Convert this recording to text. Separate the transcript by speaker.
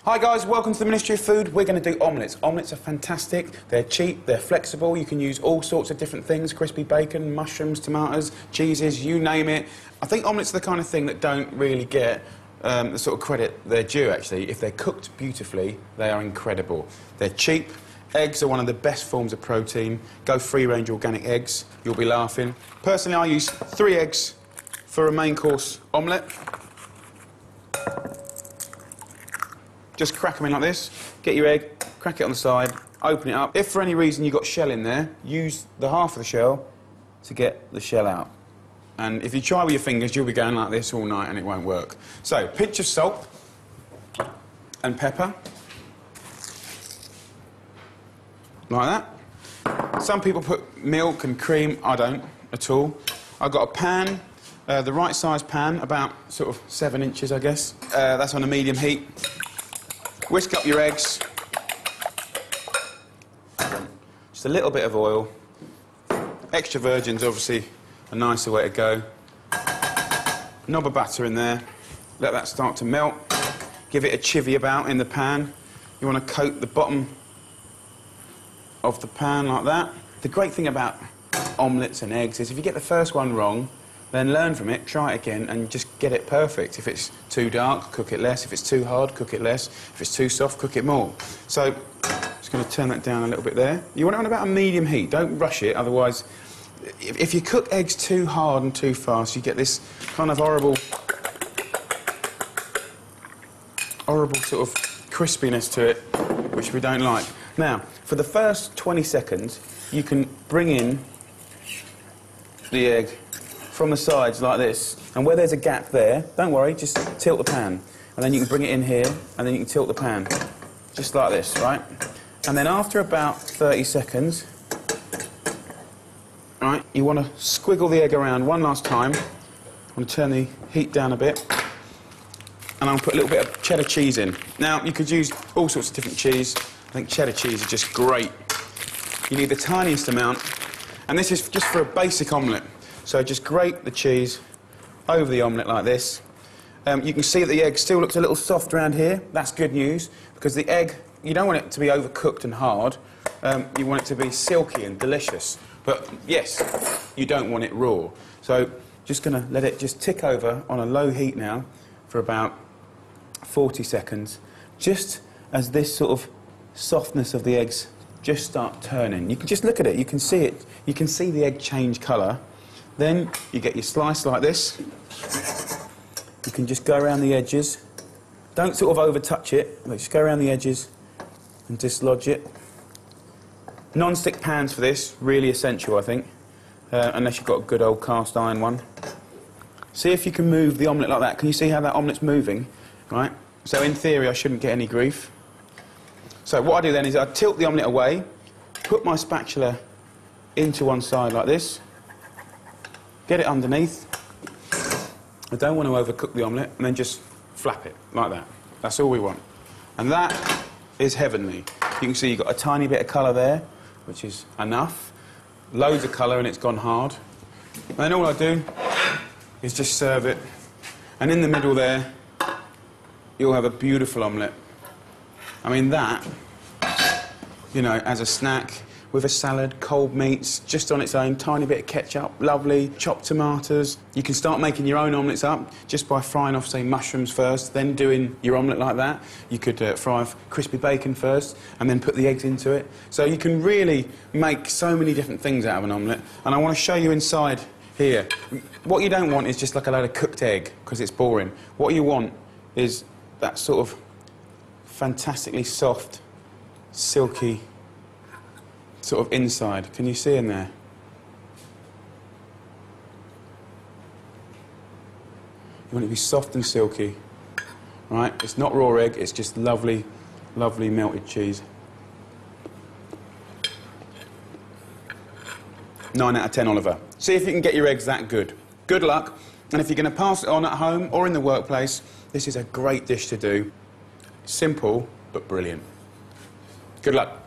Speaker 1: Hi guys, welcome to the Ministry of Food. We're going to do omelettes. Omelettes are fantastic, they're cheap, they're flexible, you can use all sorts of different things, crispy bacon, mushrooms, tomatoes, cheeses, you name it. I think omelettes are the kind of thing that don't really get the sort of credit they're due actually. If they're cooked beautifully, they are incredible. They're cheap, eggs are one of the best forms of protein. Go free-range organic eggs, you'll be laughing. Personally, I use 3 eggs for a main course omelette. Just crack them in like this, get your egg, crack it on the side, open it up. If for any reason you've got shell in there, use the half of the shell to get the shell out. And if you try with your fingers, you'll be going like this all night and it won't work. So, pinch of salt and pepper. Like that. Some people put milk and cream, I don't at all. I've got a pan, the right size pan, about sort of 7 inches I guess. That's on a medium heat. Whisk up your eggs, just a little bit of oil. Extra virgin's obviously a nicer way to go. Knob of butter in there, let that start to melt. Give it a chivvy about in the pan. You want to coat the bottom of the pan like that. The great thing about omelettes and eggs is if you get the first one wrong, then learn from it, try it again, and just get it perfect. If it's too dark, cook it less. If it's too hard, cook it less. If it's too soft, cook it more. So, just going to turn that down a little bit there. You want it on about a medium heat. Don't rush it, otherwise, if you cook eggs too hard and too fast, you get this kind of horrible sort of crispiness to it, which we don't like. Now, for the first 20 seconds, you can bring in the egg from the sides like this, and where there's a gap there, don't worry, just tilt the pan, and then you can bring it in here, and then you can tilt the pan, just like this, right? And then after about 30 seconds, right, you want to squiggle the egg around one last time. I'm going to turn the heat down a bit, and I'll put a little bit of cheddar cheese in. Now, you could use all sorts of different cheese. I think cheddar cheese is just great. You need the tiniest amount, and this is just for a basic omelette. So just grate the cheese over the omelette like this. You can see that the egg still looks a little soft around here. That's good news, because the egg, you don't want it to be overcooked and hard. You want it to be silky and delicious. But yes, you don't want it raw. So just going to let it just tick over on a low heat now for about 40 seconds, just as this sort of softness of the eggs just start turning. You can just look at it, you can see it. You can see the egg change colour. Then you get your slice like this. You can just go around the edges. Don't sort of over-touch it, but just go around the edges and dislodge it. Non-stick pans for this, really essential, I think, unless you've got a good old cast iron one. See if you can move the omelette like that. Can you see how that omelette's moving? Right? So in theory, I shouldn't get any grief. So what I do then is I tilt the omelette away, put my spatula into one side like this, get it underneath. I don't want to overcook the omelette, and then just flap it like that. That's all we want. And that is heavenly. You can see you've got a tiny bit of colour there, which is enough. Loads of colour and it's gone hard. And then all I do is just serve it. And in the middle there, you'll have a beautiful omelette. I mean, that, you know, as a snack, with a salad, cold meats, just on its own, tiny bit of ketchup, lovely, chopped tomatoes. You can start making your own omelettes up just by frying off, say, mushrooms first, then doing your omelette like that. You could fry off crispy bacon first, and then put the eggs into it. So you can really make so many different things out of an omelette. And I want to show you inside here. What you don't want is just like a load of cooked egg, because it's boring. What you want is that sort of fantastically soft, silky sort of inside. Can you see in there? You want it to be soft and silky, right? It's not raw egg, it's just lovely, lovely melted cheese. 9 out of 10, Oliver. See if you can get your eggs that good. Good luck, and if you're going to pass it on at home or in the workplace, this is a great dish to do. Simple, but brilliant. Good luck.